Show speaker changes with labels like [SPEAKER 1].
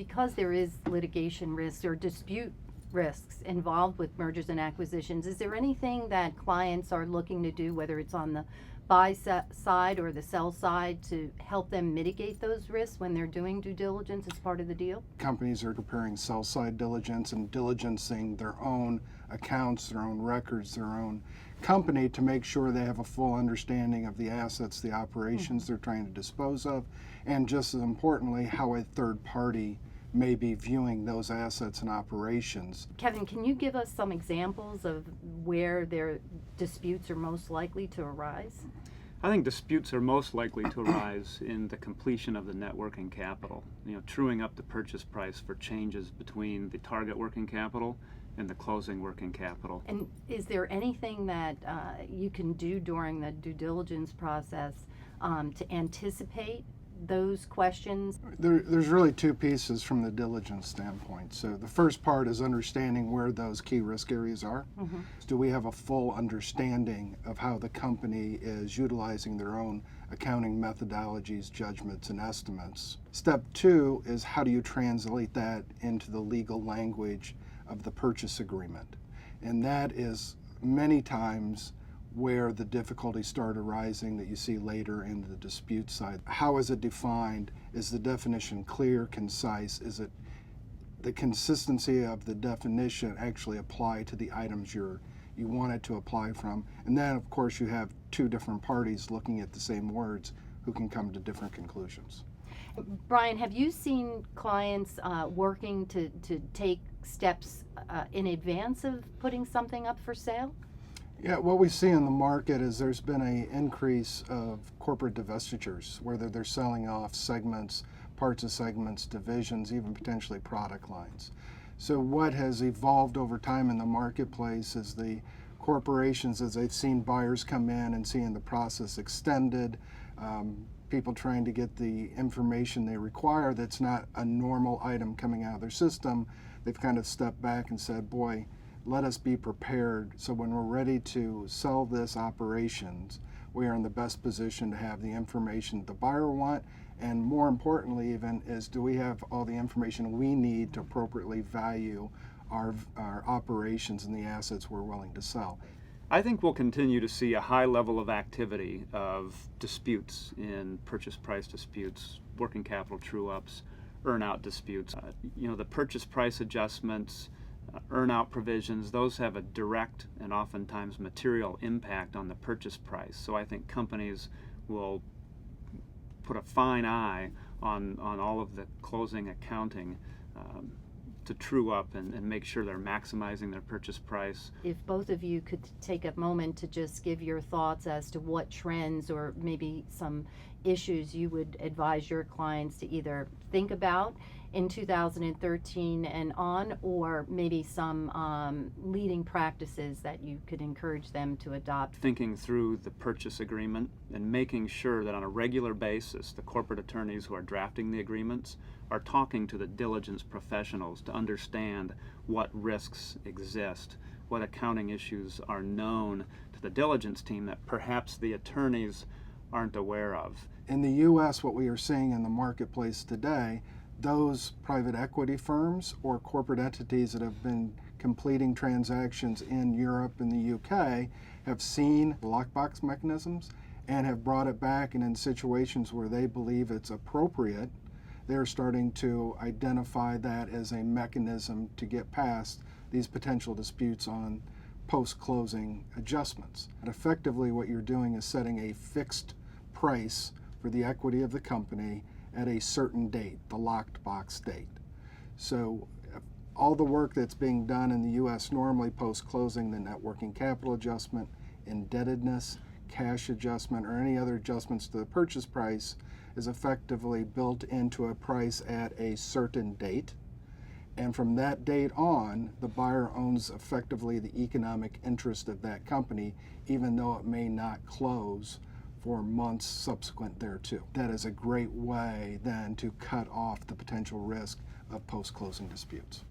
[SPEAKER 1] because there is litigation risks or dispute risks involved with mergers and acquisitions, is there anything that clients are looking to do, whether it's on the buy side or the sell side, to help them mitigate those risks when they're doing due diligence as part of the deal?
[SPEAKER 2] Companies are preparing sell-side diligence and diligencing their own accounts, their own records, their own company to make sure they have a full understanding of the assets, the operations they're trying to dispose of, and just as importantly, how a third party may be viewing those assets and operations.
[SPEAKER 1] Kevin, can you give us some examples of where their disputes are most likely to arise?
[SPEAKER 3] I think disputes are most likely to arise in the completion of the net working capital. Truing up the purchase price for changes between the target working capital and the closing working capital.
[SPEAKER 1] And is there anything that you can do during the due diligence process to anticipate those questions?
[SPEAKER 2] There's really two pieces from the diligence standpoint. So the first part is understanding where those key risk areas are. Do we have a full understanding of how the company is utilizing their own accounting methodologies, judgments, and estimates? Step two is how do you translate that into the legal language of the purchase agreement? And that is many times where the difficulties start arising that you see later in the dispute side. How is it defined? Is the definition clear, concise? Is it the consistency of the definition actually apply to the items you want it to apply from? And then, of course, you have two different parties looking at the same words who can come to different conclusions.
[SPEAKER 1] Brian, have you seen clients working to take steps in advance of putting something up for sale?
[SPEAKER 2] Yeah, what we see in the market is there's been an increase of corporate divestitures, whether they're selling off segments, parts of segments, divisions, even potentially product lines. So what has evolved over time in the marketplace is the corporations, as they've seen buyers come in and seeing the process extended, people trying to get the information they require that's not a normal item coming out of their system, they've kind of stepped back and said, boy, let us be prepared so when we're ready to sell this operations, we are in the best position to have the information the buyer want, and more importantly even is, do we have all the information we need to appropriately value our operations and the assets we're willing to sell?
[SPEAKER 3] I think we'll continue to see a high level of activity of disputes in purchase price disputes, working capital true-ups, earn-out disputes. The purchase price adjustments, earn-out provisions, those have a direct and oftentimes material impact on the purchase price. So I think companies will put a fine eye on all of the closing accounting to true up and make sure they're maximizing their purchase price.
[SPEAKER 1] If both of you could take a moment to just give your thoughts as to what trends or maybe some issues you would advise your clients to either think about in 2013 and on, or maybe some leading practices that you could encourage them to adopt.
[SPEAKER 3] Thinking through the purchase agreement and making sure that on a regular basis the corporate attorneys who are drafting the agreements are talking to the diligence professionals to understand what risks exist, what accounting issues are known to the diligence team that perhaps the attorneys aren't aware of.
[SPEAKER 2] In the U.S., what we are seeing in the marketplace today, those private equity firms or corporate entities that have been completing transactions in Europe and the UK have seen lockbox mechanisms and have brought it back, and in situations where they believe it's appropriate, they're starting to identify that as a mechanism to get past these potential disputes on post-closing adjustments. And effectively what you're doing is setting a fixed price for the equity of the company at a certain date, the locked box date. So all the work that's being done in the U.S. normally post-closing, the net working capital adjustment, indebtedness, cash adjustment, or any other adjustments to the purchase price is effectively built into a price at a certain date. And from that date on, the buyer owns effectively the economic interest of that company, even though it may not close for months subsequent thereto. That is a great way then to cut off the potential risk of post-closing disputes.